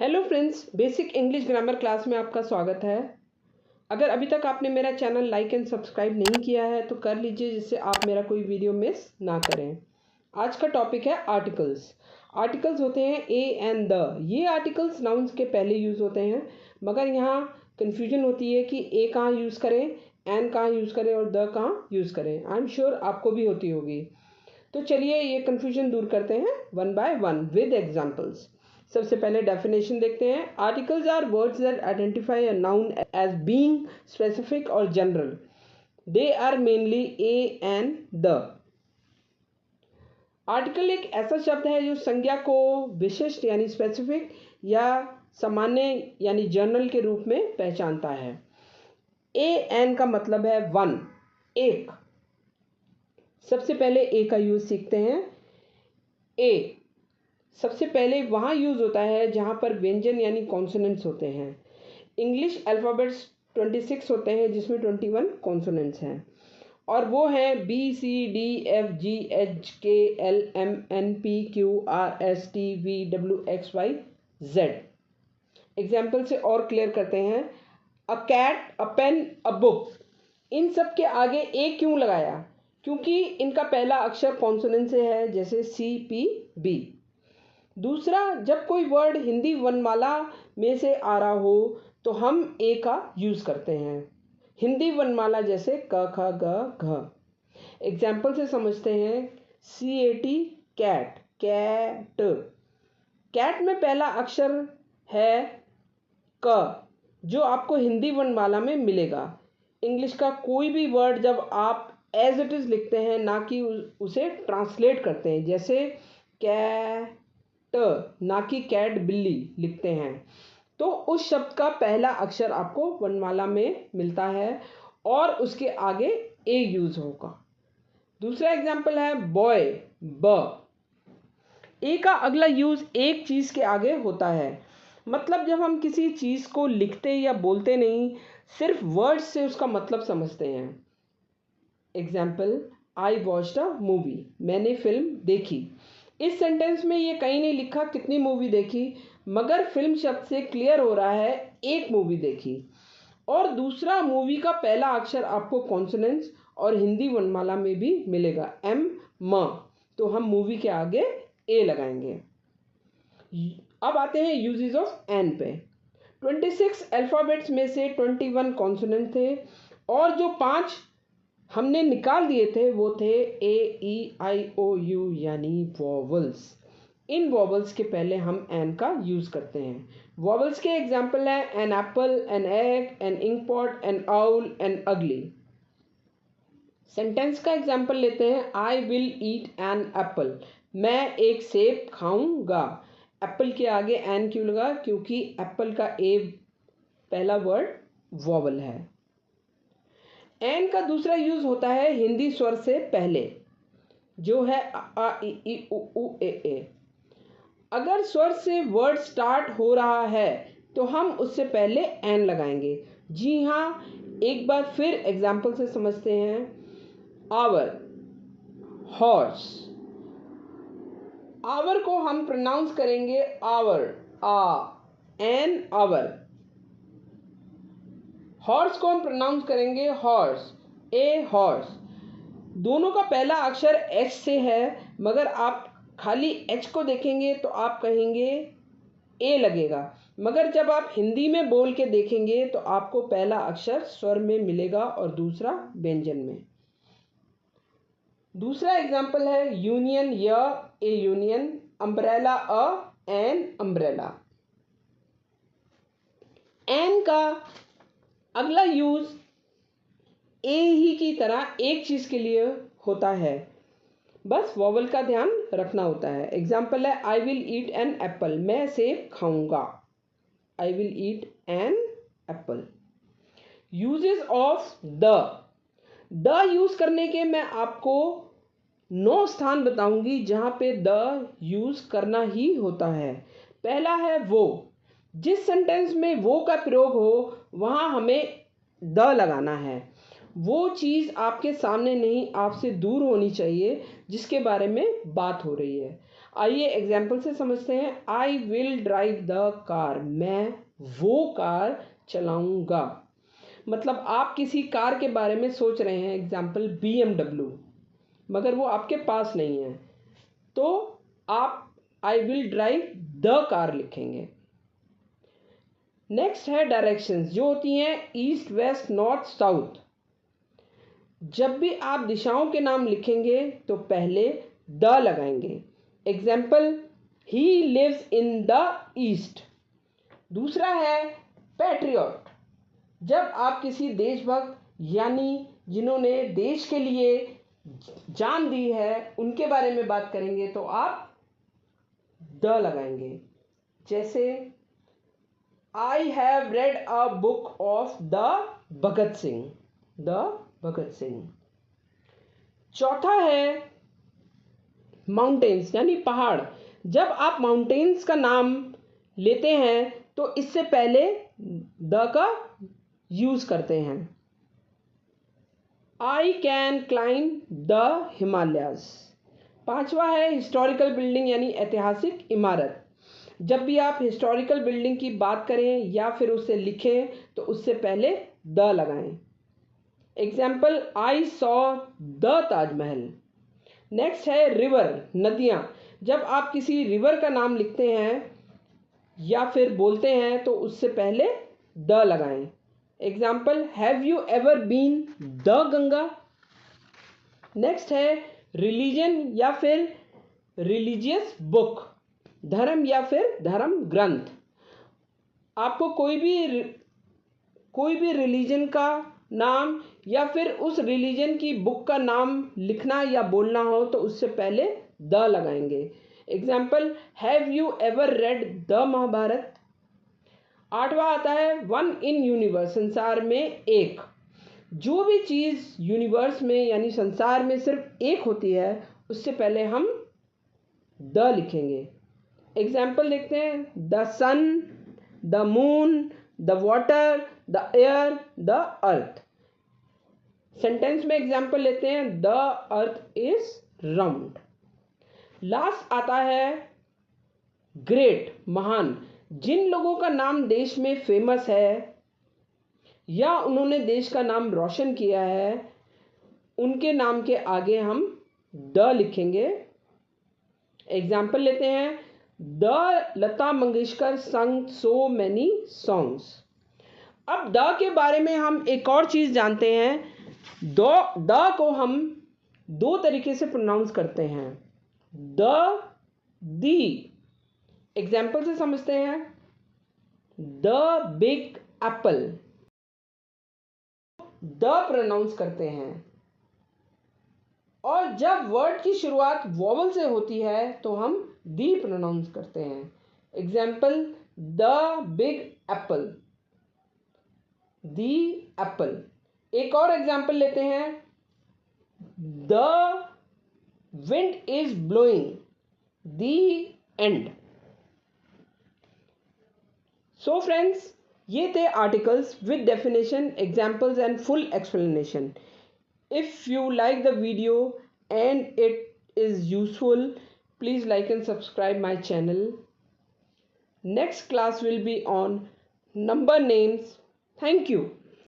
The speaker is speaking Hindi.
Hello friends, basic English grammar class में आपका स्वागत है। अगर अभी तक आपने मेरा चैनल लाइक एंड सब्सक्राइब नहीं किया है तो कर लीजिए, जिससे आप मेरा कोई वीडियो मिस ना करें। आज का टॉपिक है आर्टिकल्स। आर्टिकल्स होते हैं ए एंड द। ये आर्टिकल्स नाउन्स के पहले यूज़ होते हैं, मगर यहाँ कन्फ्यूजन होती है कि ए कहाँ यूज़ करें, एन कहाँ यूज़ करें और द कहाँ यूज़ करें। आई एम श्योर आपको भी होती होगी। तो चलिए ये कन्फ्यूजन दूर करते हैं one by one with examples. सबसे पहले डेफिनेशन देखते हैं। Articles are words that identify a noun as being specific और general. They are mainly A and the. Article एक ऐसा शब्द है जो संज्ञा को विशिष्ट यानी स्पेसिफिक या सामान्य यानी जनरल के रूप में पहचानता है। ए एन का मतलब है वन, एक। सबसे पहले ए का यूज सीखते हैं। ए सबसे पहले वहाँ यूज़ होता है जहाँ पर व्यंजन यानी कॉन्सोनेंट्स होते हैं। इंग्लिश अल्फ़ाबेट्स 26 होते हैं, जिसमें 21 कॉन्सोनेंट्स हैं, और वो हैं B C D F G H K L M N P Q R S T V W X Y Z. Example से और क्लियर करते हैं। A cat, a pen, a book. इन सब के आगे ए क्यों लगाया? क्योंकि इनका पहला अक्षर कॉन्सोनेंट से है, जैसे सी पी बी। दूसरा, जब कोई वर्ड हिंदी वर्णमाला में से आ रहा हो तो हम ए का यूज़ करते हैं, हिंदी वर्णमाला जैसे क ख ग घ। एग्जाम्पल से समझते हैं। C A T cat, cat. Cat में पहला अक्षर है क, जो आपको हिंदी वर्णमाला में मिलेगा। इंग्लिश का कोई भी वर्ड जब आप एज इट इज़ लिखते हैं, ना कि उसे ट्रांसलेट करते हैं, जैसे कैट ना कि कैट बिल्ली लिखते हैं, तो उस शब्द का पहला अक्षर आपको वर्णमाला में मिलता है और उसके आगे ए यूज होगा। दूसरा एग्जाम्पल है बॉय, ब। ए का अगला यूज एक चीज के आगे होता है। मतलब जब हम किसी चीज को लिखते या बोलते नहीं, सिर्फ वर्ड्स से उसका मतलब समझते हैं। Example, I watched a movie, मैंने फिल्म देखी। इस सेंटेंस में ये कहीं नहीं लिखा कितनी मूवी देखी, मगर फिल्म शब्द से क्लियर हो रहा है एक मूवी देखी। और दूसरा, मूवी का पहला अक्षर आपको कॉन्सोनेंट्स और हिंदी वर्णमाला में भी मिलेगा, एम, म। तो हम मूवी के आगे ए लगाएंगे। अब आते हैं यूजेस ऑफ एन पे। 26 अल्फ़ाबेट्स में से 21 कॉन्सोनेंट थे, और जो 5 हमने निकाल दिए थे वो थे ए ई आई ओ यू यानी वॉवल्स। इन वॉवल्स के पहले हम एन का यूज करते हैं। वॉवल्स के एग्जाम्पल हैं an apple, an egg, an ink pot, an owl, an ugly. Sentence का एग्जाम्पल लेते हैं। I will eat an apple, मैं एक सेब खाऊंगा। एप्पल के आगे एन क्यों लगा? क्योंकि एप्पल का ए पहला वर्ड वॉवल है। एन का दूसरा यूज होता है हिंदी स्वर से पहले, जो है आ इ ई उ ए। अगर स्वर से वर्ड स्टार्ट हो रहा है तो हम उससे पहले एन लगाएंगे। जी हाँ, एक बार फिर एग्जाम्पल से समझते हैं। Our, horse. आवर को हम प्रोनाउंस करेंगे आवर, आ, एन आवर। हॉर्स को हम प्रोनाउंस करेंगे हॉर्स, ए हॉर्स। दोनों का पहला अक्षर एच से है, मगर आप खाली एच को देखेंगे तो आप कहेंगे ए लगेगा, मगर जब आप हिंदी में बोल के देखेंगे तो आपको पहला अक्षर स्वर में मिलेगा और दूसरा व्यंजन में। दूसरा एग्जाम्पल है यूनियन, य, ए यूनियन। अम्ब्रेला, अ, एन अम्ब्रेला। एन का अगला यूज ए ही की तरह एक चीज के लिए होता है, बस वॉवल का ध्यान रखना होता है। एग्जाम्पल है आई विल ईट एन एप्पल, मैं सेब खाऊंगा। आई will eat an Apple. Uses of the use करने के मैं आपको 9 स्थान बताऊंगी जहां पे द यूज करना ही होता है। पहला है वो। जिस सेंटेंस में वो का प्रयोग हो वहां हमें द लगाना है। वो चीज़ आपके सामने नहीं, आपसे दूर होनी चाहिए जिसके बारे में बात हो रही है। आइए एग्जाम्पल से समझते हैं। I will drive the car, मैं वो कार चलाऊंगा। मतलब आप किसी कार के बारे में सोच रहे हैं, एग्जाम्पल BMW, मगर वो आपके पास नहीं है, तो आप I will drive the car लिखेंगे। नेक्स्ट है डायरेक्शंस, जो होती हैं ईस्ट, वेस्ट, नॉर्थ, साउथ। जब भी आप दिशाओं के नाम लिखेंगे तो पहले द लगाएंगे। Example, he lives in the east. दूसरा है पैट्रियट, जब आप किसी देशभक्त यानी जिन्होंने देश के लिए जान दी है उनके बारे में बात करेंगे तो आप द लगाएंगे। जैसे I have read a book of the Bhagat Singh, the Bhagat Singh. चौथा है माउंटेन्स यानी पहाड़। जब आप माउंटेन्स का नाम लेते हैं तो इससे पहले द का यूज करते हैं। I can climb the Himalayas. पांचवा है हिस्टोरिकल बिल्डिंग यानी ऐतिहासिक इमारत। जब भी आप हिस्टोरिकल बिल्डिंग की बात करें या फिर उसे लिखें तो उससे पहले द लगाएं। Example, I saw the Taj Mahal. Next है रिवर, नदियाँ। जब आप किसी रिवर का नाम लिखते हैं या फिर बोलते हैं तो उससे पहले द लगाएं। Example, have you ever been the Ganga. Next है रिलीजन या फिर रिलीजियस बुक, धर्म या फिर धर्म ग्रंथ। आपको कोई भी रिलीजन का नाम या फिर उस रिलीजन की बुक का नाम लिखना या बोलना हो तो उससे पहले द लगाएंगे। Example, have you ever read the Mahabharata. आठवां आता है वन इन यूनिवर्स, संसार में एक। जो भी चीज़ यूनिवर्स में यानी संसार में सिर्फ एक होती है उससे पहले हम द लिखेंगे। एग्जाम्पल देखते हैं, the sun, the moon, the water, the air, the earth. Sentence में एग्जाम्पल लेते हैं, the earth is round. Last आता है ग्रेट, महान। जिन लोगों का नाम देश में फेमस है या उन्होंने देश का नाम रोशन किया है उनके नाम के आगे हम द लिखेंगे। एग्जाम्पल लेते हैं, द लता मंगेशकर संग सो मैनी सॉन्ग्स। अब द के बारे में हम एक और चीज़ जानते हैं। द को हम दो तरीके से प्रोनाउंस करते हैं, दी। एग्जाम्पल से समझते हैं, the big Apple, the pronounce करते हैं। और जब वर्ड की शुरुआत वॉवल से होती है तो हम दी प्रोनाउंस करते हैं। Example, the big Apple, the Apple. एक और एग्जाम्पल लेते हैं, the wind is blowing, the and. So friends, ये थे articles with definition, examples and full explanation. If you like the video and it is useful, please like and subscribe my channel. Next class will be on number names. Thank you.